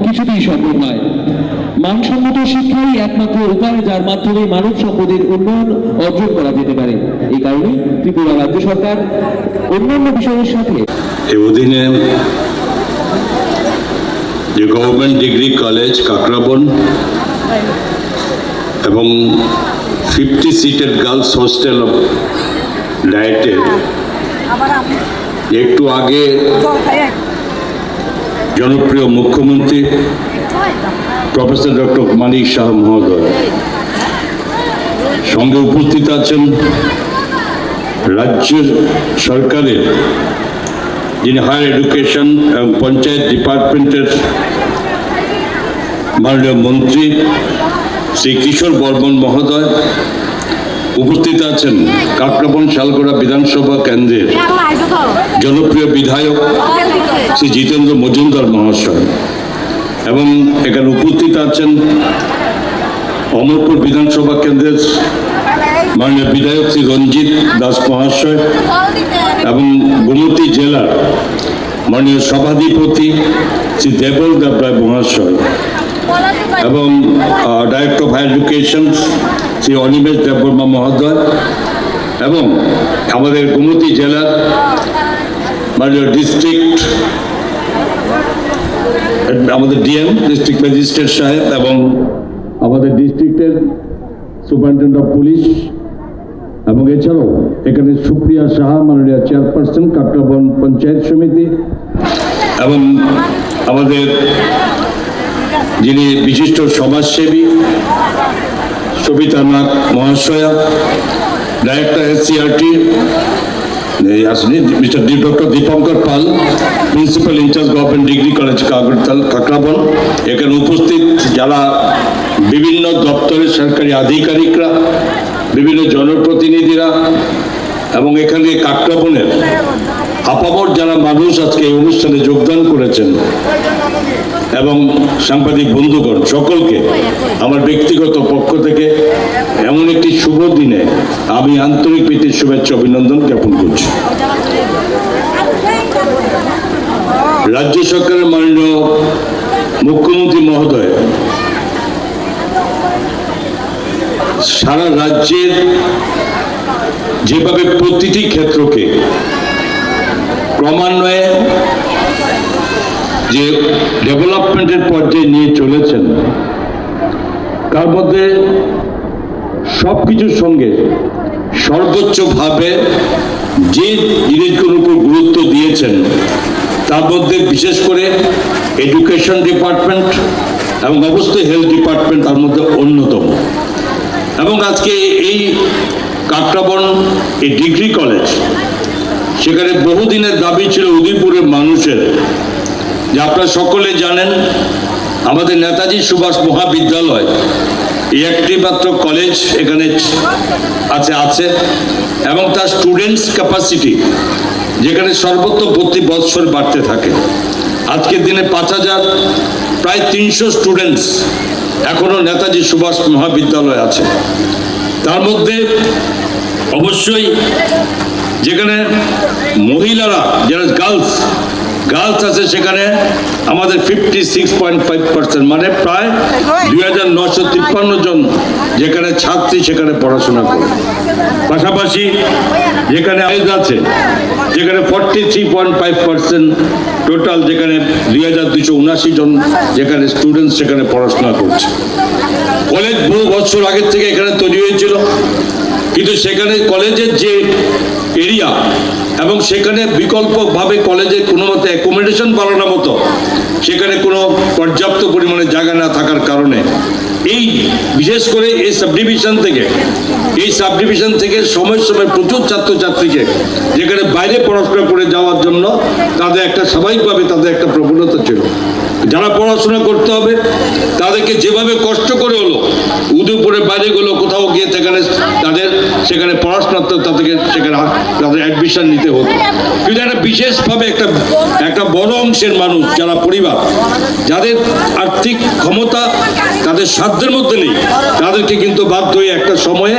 কিছুতেই সম্ভব নয়। মানসম্মত শিক্ষাই একমাত্র উপায় যার মাধ্যমে মানব সম্পদের উন্নয়ন অর্জন করা যেতে পারে। এই কারণে ত্রিপুরা রাজ্য সরকার অন্যান্য বিষয়ের সাথে এই অধীনে যে গভর্নমেন্ট ডিগ্রি কলেজ কাকরাবন এবং 50 সিটের গার্লস হোস্টেল অফ ডায়েটের একটু আগে জনপ্রিয় মুখ্যমন্ত্রী প্রফেসর ডক্টর মানিক শাহ মহোদয় সঙ্গে উপস্থিত আছেন রাজ্য সরকারের যিনি হায়ার এডুকেশন এবং পঞ্চায়েত ডিপার্টমেন্টের মাননীয় মন্ত্রী শ্রী কিশোর বর্মন মহোদয়, উপস্থিত আছেন কাকরাবন শালগড়া বিধানসভা কেন্দ্রের জনপ্রিয় বিধায়ক শ্রী জিতেন্দ্র মজুমদার মহাশয়, এবং এখানে উপস্থিত আছেন অমরপুর বিধানসভা কেন্দ্রের মাননীয় বিধায়ক শ্রী রঞ্জিত দাস মহাশয় এবং গোমতী জেলার মাননীয় সভাধিপতি শ্রী দেবল দেবরায় মহাশয় এবং director of higher education Shri Animesh Debbarma মহোদয় এবং আমাদের গোমতী জেলার মাননীয় ডিস্ট্রিক্ট আমাদের ডিএম ডিস্ট্রিক্ট ম্যাজিস্ট্রেট সাহেব এবং আমাদের ডিস্ট্রিক্টের সুপারিনটেন্ডেন্ট অফ পুলিশ এবং এছাড়াও এখানে সুপ্রিয়া সাহা মাননীয় চেয়ারপারসন কাকরাবন পঞ্চায়েত সমিতি এবং আমাদের যিনি বিশিষ্ট সমাজসেবী সবিতা নাগ মহাশয়া, director SCERT mister doctor Dipankar Pal, principal in charge government degree college Kakraban, এখানে উপস্থিত যারা বিভিন্ন দপ্তরের সরকারি আধিকারিকরা, বিভিন্ন জনপ্রতিনিধিরা এবং এখানে কাকরাবনের আপামর যারা মানুষ আজকে এই অনুষ্ঠানে যোগদান করেছেন এবং সাংবাদিক বন্ধুগণ, সকলকে আমার ব্যক্তিগত পক্ষ থেকে এমন একটি শুভ দিনে আমি আন্তরিক প্রীতির শুভেচ্ছা অভিনন্দন জ্ঞাপন করছি। রাজ্য সরকারের মাননীয় মুখ্যমন্ত্রী মহোদয় সারা রাজ্যের যেভাবে প্রতিটি ক্ষেত্রকে ক্রমান্বয়ে যে ডেভেলপমেন্টের পর্যায়ে নিয়ে চলেছেন, তার মধ্যে সব কিছুর সঙ্গে সর্বোচ্চভাবে যে জিনিসগুলোর উপর গুরুত্ব দিয়েছেন তার মধ্যে বিশেষ করে এডুকেশন ডিপার্টমেন্ট এবং অবশ্যই হেলথ ডিপার্টমেন্ট তার মধ্যে অন্যতম। এবং আজকে এই কাকরাবন এই ডিগ্রি কলেজ, সেখানে বহুদিনের দাবি ছিল উদয়পুরের মানুষের, যে আপনারা সকলে জানেন আমাদের নেতাজি সুভাষ মহাবিদ্যালয় এই একটি মাত্র কলেজ এখানে আছে এবং তার স্টুডেন্টস ক্যাপাসিটি যেখানে সর্বত্র প্রতি বৎসর বাড়তে থাকে। আজকের দিনে 5000 প্রায় 300 স্টুডেন্টস এখনো নেতাজি সুভাষ মহাবিদ্যালয় আছে। তার মধ্যে অবশ্যই যেখানে মহিলারা যারা গার্লস আছে সেখানে আমাদের 56.5%, মানে প্রায় 2953 জন যেখানে ছাত্রী সেখানে পড়াশোনা করে। পাশাপাশি যেখানে আছে যেখানে 43.5% টোটাল, যেখানে 2279 জন যেখানে স্টুডেন্টস সেখানে পড়াশোনা করছে। কলেজ বহু বছর আগের থেকে এখানে তৈরি হয়েছিল, কিন্তু সেখানে কলেজের যে এরিয়া এবং সেখানে বিকল্পভাবে কলেজে কোনো মতো অ্যাকোমোডেশন বাড়ানোর মতো সেখানে কোনো পর্যাপ্ত পরিমাণে জায়গা না থাকার কারণে এই বিশেষ করে এই সাবডিভিশন থেকে সময় প্রচুর ছাত্রছাত্রীকে যেখানে বাইরে পড়াশোনা করে যাওয়ার জন্য তাদের একটা স্বাভাবিকভাবে তাদের একটা প্রবণতা ছিল। যারা পড়াশোনা করতে হবে তাদেরকে যেভাবে কষ্ট করে হলো উদয়পুরের বাইরে গুলো কোথাও গিয়ে সেখানে তাদের সেখানে পড়াশোনা তাদেরকে সেখানে তাদের অ্যাডমিশন নিতে হতো। কিন্তু একটা বিশেষভাবে একটা বড় অংশের মানুষ যারা পরিবার যাদের আর্থিক ক্ষমতা তাদের সাধ্যের মধ্যে নেই, তাদেরকে কিন্তু বাধ্য হয়ে একটা সময়ে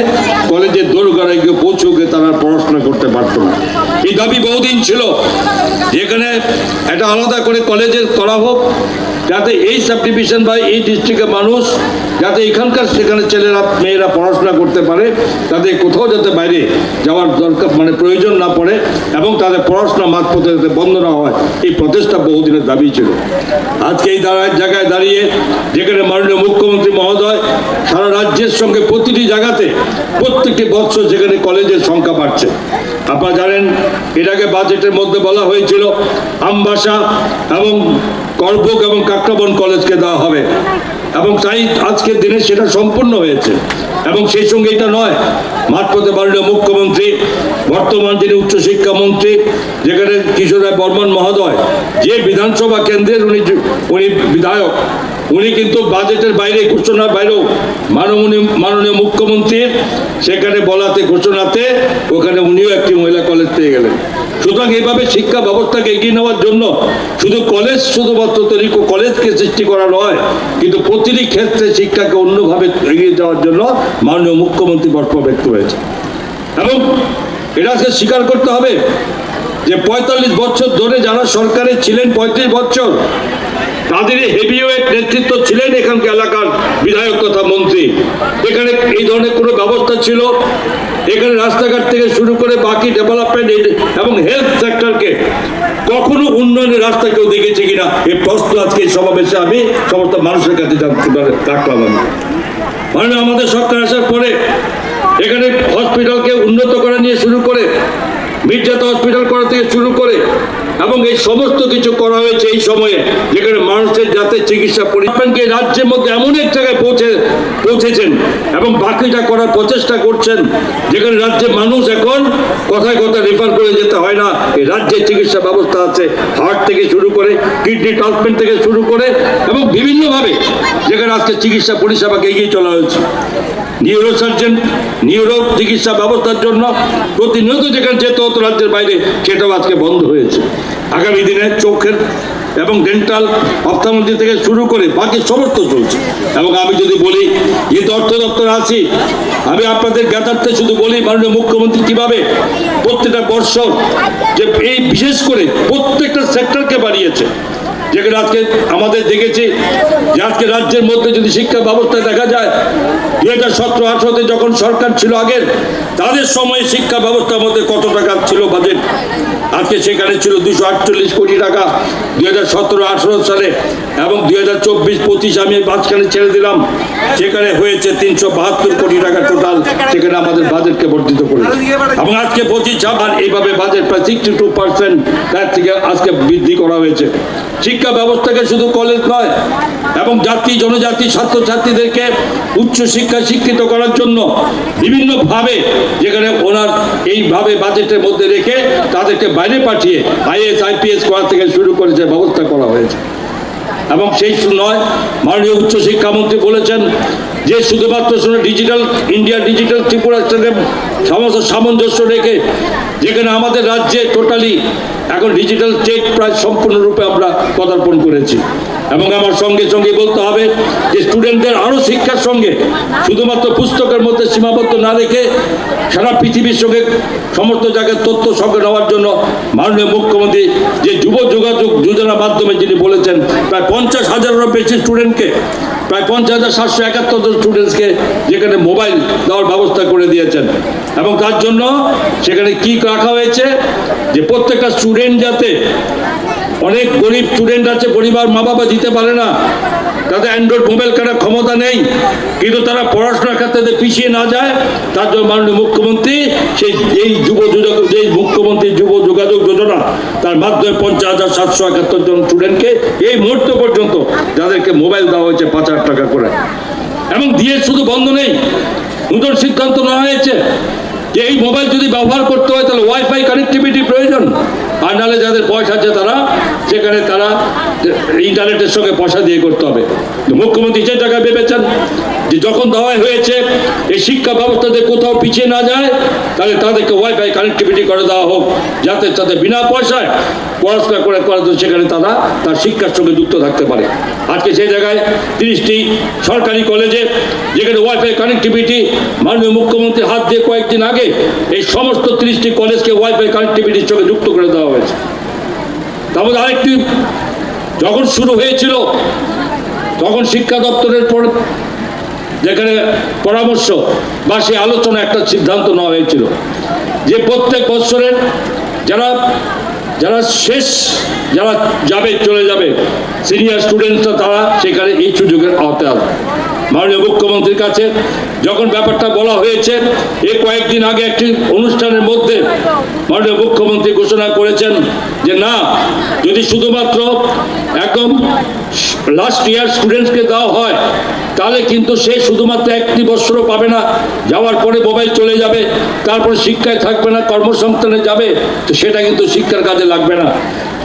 কলেজের দোরগোড়ায় গিয়ে পৌঁছে তারা পড়াশোনা করতে পারত না। এই দাবি বহুদিন ছিল, যেখানে একটা আলাদা করে কলেজের করা হোক, যাতে এই সাব ডিভিশন বা এই ডিস্ট্রিক্টের মানুষ যাতে এখানকার সেখানে ছেলেরা মেয়েরা পড়াশোনা করতে পারে, তাদের কোথাও যাতে বাইরে যাওয়ার দরকার প্রয়োজন না পড়ে এবং তাদের পড়াশোনা মাঝপথে যাতে বন্ধ না হয়, এই প্রচেষ্টা বহুদিনের দাবি ছিল। আজকে এই জায়গায় দাঁড়িয়ে যেখানে মাননীয় মুখ্যমন্ত্রী মহোদয় সারা রাজ্যের সঙ্গে প্রতিটি জায়গাতে প্রত্যেকটি বছর যেখানে কলেজের সংখ্যা বাড়ছে। আপনারা জানেন এর আগে বাজেটের মধ্যে বলা হয়েছিল আমবাসা এবং করবুক এবং কাকরাবন কলেজকে দেওয়া হবে, এবং তাই আজকের দিনে সেটা সম্পূর্ণ হয়েছে। এবং সেই সঙ্গে এটা নয়, মাঝপথে মাননীয় মুখ্যমন্ত্রী বর্তমান যিনি উচ্চশিক্ষা মন্ত্রী যেখানে কিশোর রায় বর্মন মহোদয় যে বিধানসভা কেন্দ্রের উনি বিধায়ক, উনি কিন্তু বাজেটের বাইরে ঘোষণার বাইরেও মাননীয় মুখ্যমন্ত্রীর সেখানে বলাতে ঘোষণাতে ওখানে উনিও একটি মহিলা কলেজ পেয়ে গেলেন। সুতরাং এইভাবে শিক্ষা ব্যবস্থাকে এগিয়ে নেওয়ার জন্য শুধু শুধুমাত্র তৈরি কলেজকে সৃষ্টি করা নয়, কিন্তু প্রতিটি ক্ষেত্রে শিক্ষাকে অন্যভাবে এগিয়ে যাওয়ার জন্য মাননীয় মুখ্যমন্ত্রী বক্তব্য ব্যক্ত হয়েছে। এবং এটা আজকে স্বীকার করতে হবে যে ৪৫ বছর ধরে যারা সরকারে ছিলেন, ৩৫ বছর তাদের হেভিওয়েট নেতৃত্ব ছিলেন এখানকার এলাকার বিধায়ক তথা মন্ত্রী। এখানে এই ধরনের কোনো ব্যবস্থা ছিল, এখানে রাস্তাঘাট থেকে শুরু করে বাকি ডেভেলপমেন্ট এবং হেলথ সেক্টরকে কখনো উন্নয়নের রাস্তা কেউ দেখেছে কিনা এই প্রশ্ন আজকে এই সমাবেশে আমি সমস্ত মানুষের কাছে রাখলাম। মানে আমাদের সরকার আসার পরে এখানে হসপিটালকে উন্নত করা নিয়ে শুরু করে মির্জাতে হসপিটাল করা থেকে শুরু করে এবং এই সমস্ত কিছু করা হয়েছে এই সময়ে, যেখানে মানুষের যাতে চিকিৎসা পরিমাণকে রাজ্যের মধ্যে এমন এক জায়গায় পৌঁছেছেন এবং বাকিটা করার প্রচেষ্টা করছেন, যেখানে রাজ্যের মানুষ এখন কথায় কথায় রেফার করে যেতে হয় না। এই রাজ্যের চিকিৎসা ব্যবস্থা আছে, হার্ট থেকে শুরু করে কিডনি ট্রান্সপ্লান্ট থেকে শুরু করে এবং বিভিন্নভাবে যেখানে আজকে চিকিৎসা পরিষেবাকে এগিয়ে চলা হয়েছে। নিউরোসার্জন নিউরো চিকিৎসা ব্যবস্থার জন্য প্রতিনিয়ত যেখানে যেতে হতো রাজ্যের বাইরে, সেটাও আজকে বন্ধ হয়েছে। আগামী দিনে চোখের এবং ডেন্টাল অপথলমোলজি থেকে শুরু করে বাকি সমস্ত চলছে। এবং আমি যদি বলি যেহেতু অর্থ দপ্তর আছি, আমি আপনাদের জ্ঞাতার্থে শুধু বলি মাননীয় মুখ্যমন্ত্রী কিভাবে প্রত্যেকটা বর্ষ যে এই বিশেষ করে প্রত্যেকটা সেক্টরকে বাড়িয়েছে, যেখানে আজকে আমাদের দেখেছি যে আজকে রাজ্যের মধ্যে যদি শিক্ষা ব্যবস্থা দেখা যায় 2017-18 যখন সরকার ছিল আগের, তাদের সময়ে শিক্ষা ব্যবস্থার মধ্যে কত টাকা ছিল বাজেট, আজকে সেখানে ছিল 248 কোটি টাকা 2017-18 সালে, এবং 2024-25 আমি মাঝখানে ছেড়ে দিলাম, সেখানে হয়েছে 372 কোটি টাকা টোটাল, সেখানে আমাদের বাজেটকে বর্ধিত করেছে। এবং আজকে 25-26 এইভাবে বাজেট প্রায় 62% তার থেকে আজকে বৃদ্ধি করা হয়েছে। শিক্ষা ব্যবস্থাকে শুধু কলেজ নয় এবং জাতি জনজাতি ছাত্রছাত্রীদেরকে উচ্চশিক্ষায় শিক্ষিত করার জন্য বিভিন্নভাবে যেখানে ওনার এইভাবে বাজেটের মধ্যে রেখে তাদেরকে বাইরে পাঠিয়ে IAS IPS করা থেকে শুরু করে যে ব্যবস্থা করা হয়েছে। এবং সেই নয়, মাননীয় উচ্চশিক্ষামন্ত্রী বলেছেন যে শুধুমাত্র ডিজিটাল ইন্ডিয়া ডিজিটাল ত্রিপুরার সঙ্গে সমস্ত সামঞ্জস্য রেখে যেখানে আমাদের রাজ্যে টোটালি এখন ডিজিটাল চেক প্রায় সম্পূর্ণরূপে আমরা পদার্পণ করেছি। এবং আমার সঙ্গে সঙ্গে বলতে হবে যে স্টুডেন্টদের আরও শিক্ষার সঙ্গে শুধুমাত্র পুস্তকের মধ্যে সীমাবদ্ধ না রেখে সারা পৃথিবীর সঙ্গে সমস্ত জায়গায় তথ্য সঙ্গে নেওয়ার জন্য মাননীয় মুখ্যমন্ত্রী যে যুব যোগাযোগ যোজনার মাধ্যমে যিনি বলেছেন প্রায় 50,000-এরও বেশি স্টুডেন্টকে, প্রায় 50,771 জন স্টুডেন্টসকে যেখানে মোবাইল দেওয়ার ব্যবস্থা করে দিয়েছেন। এবং তার জন্য সেখানে কি রাখা হয়েছে যে প্রত্যেকটা স্টুডেন্ট যাতে, অনেক গরিব স্টুডেন্ট আছে পরিবার মা বাবা দিতে পারে না, তাদের অ্যান্ড্রয়েড মোবাইল কেনার ক্ষমতা নেই, কিন্তু তারা পড়াশোনার ক্ষেত্রে পিছিয়ে না যায় তার জন্য মাননীয় মুখ্যমন্ত্রী এই মুখ্যমন্ত্রী যুব যোগাযোগ যোজনা তার মাধ্যমে 50,771 জন স্টুডেন্টকে এই মুহূর্ত পর্যন্ত যাদেরকে মোবাইল দেওয়া হয়েছে 5,000 টাকা করে। এবং দিয়ে শুধু বন্ধ নেই, নতুন সিদ্ধান্ত নেওয়া হয়েছে যে এই মোবাইল যদি ব্যবহার করতে হয় তাহলে ওয়াইফাই কানেক্টিভিটি প্রয়োজন, আর নাহলে যাদের পয়সা আছে তারা সেখানে তারা ইন্টারনেটের সঙ্গে পয়সা দিয়ে করতে হবে। মুখ্যমন্ত্রী যে জায়গায় ভেবেছেন যে যখন দেওয়া হয়েছে এই শিক্ষা ব্যবস্থাতে কোথাও পিছিয়ে না যায়, তাহলে তাদেরকে ওয়াইফাই কানেক্টিভিটি করে দেওয়া হোক, যাতে তাদের বিনা পয়সায় পড়াশোনা করে সেখানে তারা তার শিক্ষার সঙ্গে যুক্ত থাকতে পারে। আজকে সেই জায়গায় 30টি সরকারি কলেজে যেখানে ওয়াইফাই কানেক্টিভিটি মাননীয় মুখ্যমন্ত্রীর হাত দিয়ে কয়েকদিন আগে এই সমস্ত 30টি কলেজকে ওয়াইফাই কানেক্টিভিটির সঙ্গে যুক্ত করে দেওয়া হয়েছে। তার মধ্যে আরেকটি যখন শুরু হয়েছিল তখন শিক্ষা দপ্তরের পর যেখানে পরামর্শ বা সেই আলোচনা একটা সিদ্ধান্ত নেওয়া হয়েছিল যে প্রত্যেক বছরের যারা যাবে চলে যাবে সিনিয়র স্টুডেন্টরা তারা সেখানে এই সুযোগের আওতায় আসবে। মাননীয় মুখ্যমন্ত্রীর কাছে যখন ব্যাপারটা বলা হয়েছে, এই কয়েকদিন আগে একটি অনুষ্ঠানের মধ্যে মাননীয় মুখ্যমন্ত্রী ঘোষণা করেছেন যে না, যদি শুধুমাত্র একদম লাস্ট ইয়ার স্টুডেন্টসকে দেওয়া হয় তাহলে কিন্তু সে শুধুমাত্র একটি বছরও পাবে না, যাওয়ার পরে মোবাইল চলে যাবে, তারপরে শিক্ষায় থাকবে না, কর্মসংস্থানে যাবে, তো সেটা কিন্তু শিক্ষার কাজে লাগবে না।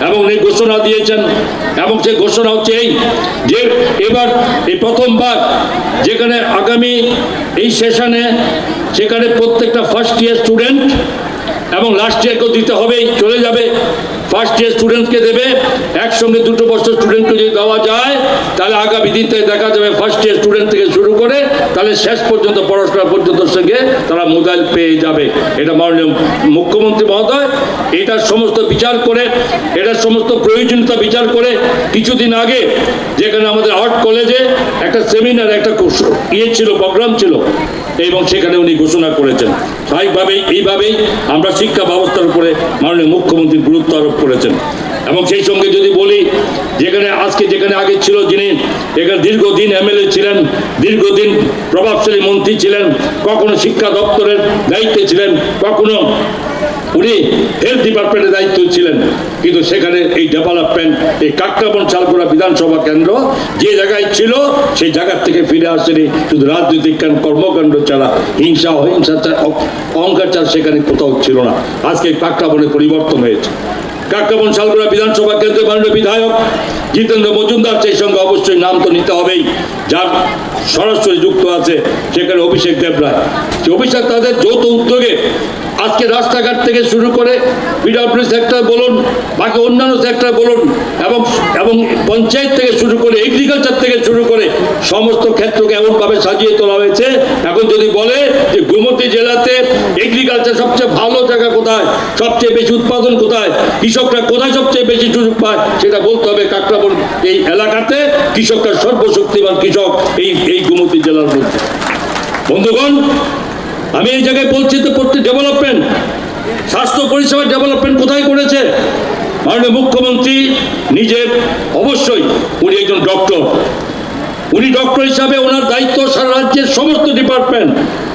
এবং এই ঘোষণা দিয়েছেন, এবং সেই ঘোষণা হচ্ছে এই যে এবার এই প্রথমবার যেখানে আগামী এই সেশনে সেখানে প্রত্যেকটা ফার্স্ট ইয়ার স্টুডেন্ট এবং লাস্ট ইয়ারকেও দিতে হবে, চলে যাবে, ফার্স্ট ইয়ার স্টুডেন্টকে দেবে, একসঙ্গে 2 বছর স্টুডেন্টকে যদি দেওয়া যায় তাহলে আগামী দিন থেকে দেখা যাবে ফার্স্ট ইয়ার স্টুডেন্ট থেকে শুরু করে তাহলে শেষ পর্যন্ত পড়াশোনা পর্যন্ত সঙ্গে তারা মোবাইল পেয়ে যাবে। এটা মাননীয় মুখ্যমন্ত্রী মহোদয় এটার সমস্ত বিচার করে, এটার সমস্ত প্রয়োজনীয়তা বিচার করে কিছুদিন আগে যেখানে আমাদের আর্ট কলেজে একটা সেমিনার একটা ছিল, প্রোগ্রাম ছিল, এবং সেখানে উনি ঘোষণা করেছেন। স্বাভাবিকভাবেই এইভাবেই আমরা শিক্ষা ব্যবস্থার উপরে মাননীয় মুখ্যমন্ত্রী গুরুত্ব আরোপ করেছেন। এবং সেই সঙ্গে যদি বলি যেখানে আগে ছিল যিনি এখানে দীর্ঘদিন এমএলএ ছিলেন, দীর্ঘদিন প্রভাবশালী মন্ত্রী ছিলেন, কখনো শিক্ষা দপ্তরের দায়িত্বে ছিলেন, কখনো উনি হেলথ ডিপার্টমেন্টের দায়িত্ব ছিলেন, কিন্তু সেখানে এই ডেভেলপমেন্ট এই কাকরাবন চালকুড়া বিধানসভা কেন্দ্র যে জায়গায় ছিল সেই জায়গার থেকে ফিরে আসেনি, শুধু রাজনৈতিক কর্মকাণ্ড ছাড়া হিংসা অহিংসাচার অহংকারচার সেখানে কোথাও ছিল না। আজকে কাকরাবনে পরিবর্তন হয়েছে। কাকরাবন চালকুড়া বিধানসভা কেন্দ্রের মাননীয় বিধায়ক জিতেন্দ্র মজুমদার, সেই সঙ্গে অবশ্যই নাম তো নিতে হবেই, যার সরাসরি যুক্ত আছে সেখানে অভিষেক দেবরায়। অভিষেক তাদের যৌথ উদ্যোগে আজকে রাস্তাঘাট থেকে শুরু করে পিডব্লিউডি সেক্টর বলুন, বাকি অন্যান্য সেক্টর বলুন, এবং পঞ্চায়েত থেকে শুরু করে এগ্রিকালচার থেকে শুরু করে সমস্ত ক্ষেত্রকে এমনভাবে সাজিয়ে তোলা হয়েছে। এখন যদি বলে যে গোমতী জেলাতে এগ্রিকালচার সবচেয়ে ভালো জায়গা কোথায়, সবচেয়ে বেশি উৎপাদন কোথায়, কৃষকরা কোথায় সবচেয়ে বেশি সুযোগ পায়, সেটা বলতে হবে কাকরাবন এই এলাকাতে কৃষকরা সর্বশক্তিমান কৃষক এই গোমতী জেলার মধ্যে। বন্ধুগণ, আমি এই জায়গায় বলছি তো প্রত্যেক ডেভেলপমেন্ট, স্বাস্থ্য পরিষেবার ডেভেলপমেন্ট কোথায় করেছে মাননীয় মুখ্যমন্ত্রী নিজে? অবশ্যই উনি একজন ডক্টর, উনি ডক্টর হিসাবে ওনার দায়িত্ব সারা রাজ্যের সমস্ত ডিপার্টমেন্ট,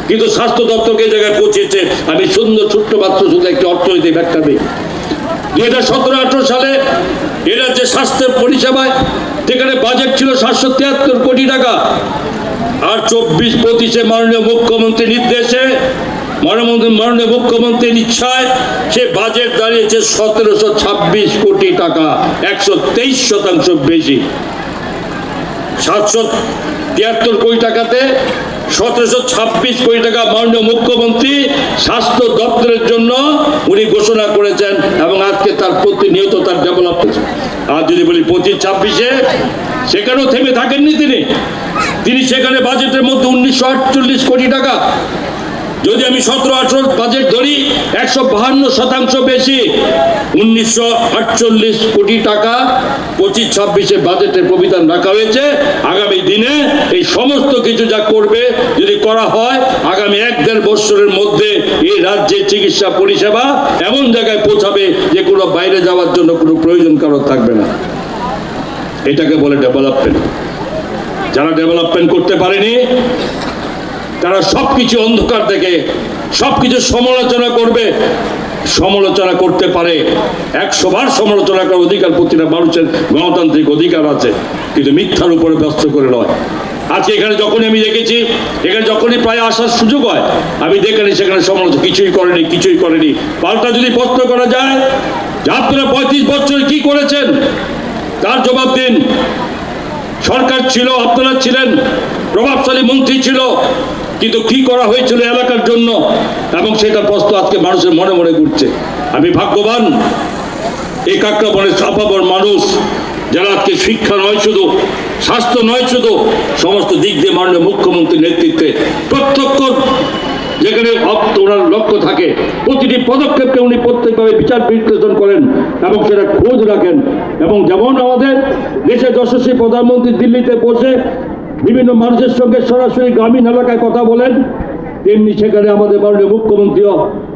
কিন্তু স্বাস্থ্য দপ্তরকে এই জায়গায় পৌঁছেছে। আমি সুন্দর ছোট্ট মাত্র শুধু একটি অর্থনৈতিক ব্যাখ্যা দিই। 2017-18 সালে এরা যে স্বাস্থ্য পরিষেবায় যেখানে বাজেট ছিল 773 কোটি টাকা, আর 24-25-এ মাননীয় মুখ্যমন্ত্রীর নির্দেশে মাননীয় মুখ্যমন্ত্রীর ইচ্ছায় সে বাজেট দাঁড়িয়েছে 1726 কোটি টাকা, 123% বেশি। 773 কোটি টাকাতে 1726 কোটি টাকা মাননীয় মুখ্যমন্ত্রী স্বাস্থ্য দপ্তরের জন্য উনি ঘোষণা করেছেন, এবং আজকে তার প্রতিনিয়ত তার ডেভেলপমেন্ট। আর যদি বলি 25-26-এ সেখানেও থেমে থাকেননি তিনি সেখানে বাজেটের মধ্যে 1948 কোটি টাকা, যদি আমি 17-18 বাজেট ধরি 152% বেশি, 1948 কোটি টাকা 25-26-এ বাজেটের প্রবিধান রাখা হয়েছে। আগামী দিনে এই সমস্ত কিছু যা করবে, যদি করা হয়, আগামী 1-1.5 বছরের মধ্যে এই রাজ্যের চিকিৎসা পরিষেবা এমন জায়গায় পৌঁছাবে যে কোনো বাইরে যাওয়ার জন্য কোনো প্রয়োজন কারো থাকবে না। এটাকে বলে ডেভেলপমেন্ট। যারা ডেভেলপমেন্ট করতে পারেনি তারা সবকিছু অন্ধকার দেখে সবকিছু সমালোচনা করবে। সমালোচনা করতে পারে, 100 বার সমালোচনা করার অধিকার প্রতিটা মানুষের গণতান্ত্রিক অধিকার আছে, কিন্তু মিথ্যার উপরে ব্যস্ত করে নয়। আজকে এখানে যখনই আমি দেখেছি, এখানে যখনই প্রায় আসার সুযোগ হয়, আমি দেখেনি সেখানে সমালোচনা কিছুই করেনি। পাল্টা যদি প্রশ্ন করা যায় যে আপনারা 35 বছরে কি করেছেন, তার জবাব দিন। সরকার ছিল, আপনারা ছিলেন, প্রভাবশালী মন্ত্রী ছিল, কিন্তু কি করা হয়েছিল এলাকার জন্য, এবং সেটা প্রশ্ন আজকে মানুষের মনে মনে ঘুরছে। আমি ভাগ্যবান এই কাকরাবনের আপামর মানুষ, যারা আজকে শিক্ষা নয় শুধু, স্বাস্থ্য নয় শুধু, সমস্ত দিক দিয়ে মাননীয় মুখ্যমন্ত্রীর নেতৃত্বে প্রত্যক্ষ যেখানে ওনার লক্ষ্য থাকে, প্রতিটি পদক্ষেপকে উনি প্রত্যেকভাবে বিচার বিশ্লেষণ করেন এবং সেটা খোঁজ রাখেন। এবং যেমন আমাদের দেশের যশস্বী প্রধানমন্ত্রী দিল্লিতে বসে বিভিন্ন মানুষের সঙ্গে সরাসরি গ্রামীণ এলাকায় কথা বলেন, তেমনি সেখানে আমাদের মাননীয় মুখ্যমন্ত্রীও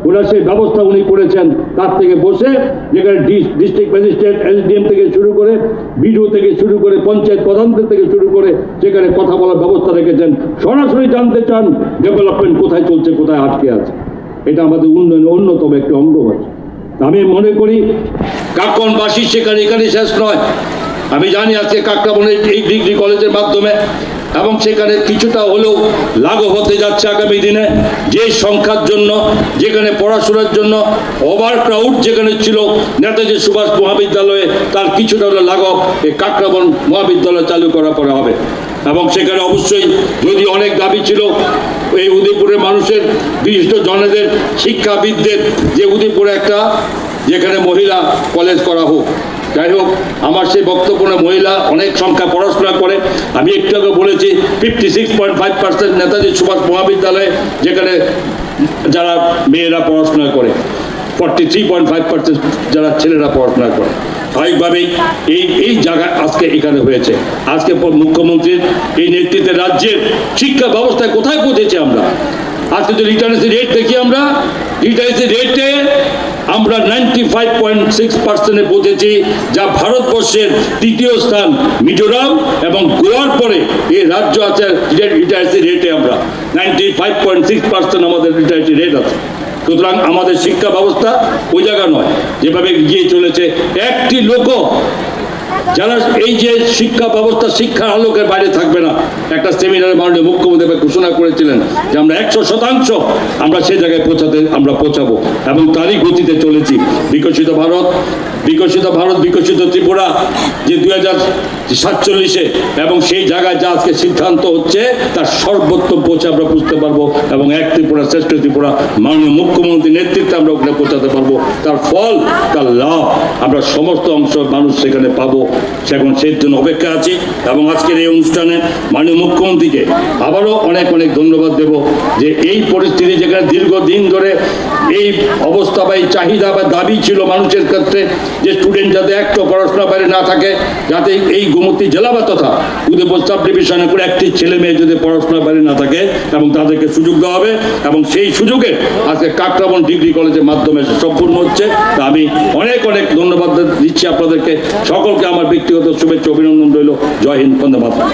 ওনার সেই ব্যবস্থা উনি করেছেন। তার থেকে বসে যেখানে ডিস্ট্রিক্ট ম্যাজিস্ট্রেট, এসডিএম থেকে শুরু করে, বিডিও থেকে শুরু করে, পঞ্চায়েত প্রধানদের থেকে শুরু করে সেখানে কথা বলার ব্যবস্থা রেখেছেন। সরাসরি জানতে চান ডেভেলপমেন্ট কোথায় চলছে, কোথায় আটকে আছে। এটা আমাদের উন্নয়নের অন্যতম একটি অঙ্গ আছে। আমি মনে করি কাকরাবনবাসী সেখানে এখানে শেষ নয়। আমি জানি আজকে কাকরাবনের এই ডিগ্রি কলেজের মাধ্যমে এবং সেখানে কিছুটা হলেও লাঘব হতে যাচ্ছে আগামী দিনে, যে সংখ্যার জন্য, যেখানে পড়াশোনার জন্য ওভারক্রাউড যেখানে ছিল নেতাজি সুভাষ মহাবিদ্যালয়ে, তার কিছুটা হলে লাঘব এই কাকরাবন মহাবিদ্যালয় চালু করার পরে হবে। এবং সেখানে অবশ্যই যদি অনেক দাবি ছিল এই উদয়পুরের মানুষের, বিশিষ্ট জনেদের, শিক্ষাবিদদের, যে উদয়পুরে একটা যেখানে মহিলা কলেজ করা হোক। যাই হোক, আমার সেই বক্তব্য মহিলা অনেক সংখ্যা পড়াশোনা করে। আমি একটু আগে বলেছি 56.5% নেতাজি সুভাষ মহাবিদ্যালয়ে যেখানে যারা মেয়েরা পড়াশোনা করে, 43.5% যারা ছেলেরা পড়াশোনা করে। স্বাভাবিকভাবেই এই জায়গায় আজকে এখানে হয়েছে। আজকে মুখ্যমন্ত্রীর এই নেতৃত্বে রাজ্যের শিক্ষা ব্যবস্থায় কোথায় পৌঁছেছে আমরা। আজকে যদি লিটারেসি রেট দেখি, আমরা লিটারেসি রেটে আমরা 95.6% পৌঁছেছি, যা ভারতবর্ষের তৃতীয় স্থান। মিজোরাম এবং গোয়ার পরে এই রাজ্য আছে লিটারেসি রেটে আমরা 95.6% আমাদের লিটারেসি রেট আছে। সুতরাং আমাদের শিক্ষা ব্যবস্থা ওই জায়গা নয়, যেভাবে এগিয়ে চলেছে। একটি লোক যারা এই যে শিক্ষা ব্যবস্থা শিক্ষার আলোকের বাইরে থাকবে না। একটা সেমিনারে মাননীয় মুখ্যমন্ত্রী ঘোষণা করেছিলেন যে আমরা 100% আমরা সেই জায়গায় আমরা পৌঁছাবো, এবং তারই গতিতে চলেছি। বিকশিত ভারত, বিকশিত ত্রিপুরা, যে 2047-এ, এবং সেই জায়গায় যা আজকে সিদ্ধান্ত হচ্ছে তার সর্বোত্তম পৌঁছে আমরা বুঝতে পারবো, এবং এক ত্রিপুরা শ্রেষ্ঠ ত্রিপুরা মাননীয় মুখ্যমন্ত্রীর নেতৃত্বে আমরা ওখানে পৌঁছাতে পারবো। তার ফল, তার লাভ আমরা সমস্ত অংশ মানুষ সেখানে পাবো। সেখন সেই জন্য অপেক্ষা আছি। এবং আজকের এই অনুষ্ঠানে মাননীয় মুখ্যমন্ত্রীকে আবারও অনেক অনেক ধন্যবাদ দেব, যে এই পরিস্থিতি যেখানে দীর্ঘদিন ধরে এই অবস্থা বা এই চাহিদা বা দাবি ছিল মানুষের ক্ষেত্রে, যে স্টুডেন্ট যাতে একটু পড়াশোনা বাইরে না থাকে, যাতে এই গোমতী জেলা বা তথা উদয়পুর সাব ডিভিশনে করে একটি ছেলে মেয়ে যদি পড়াশোনা বাইরে না থাকে, এবং তাদেরকে সুযোগ দেওয়া হবে, এবং সেই সুযোগে আজকে কাকরাবন ডিগ্রি কলেজের মাধ্যমে সম্পূর্ণ হচ্ছে। তা আমি অনেক অনেক ধন্যবাদ দিচ্ছি আপনাদেরকে সকলকে। আমার ব্যক্তিগত শুভেচ্ছা অভিনন্দন রইল। জয় হিন্দ, বন্দে মাতরম।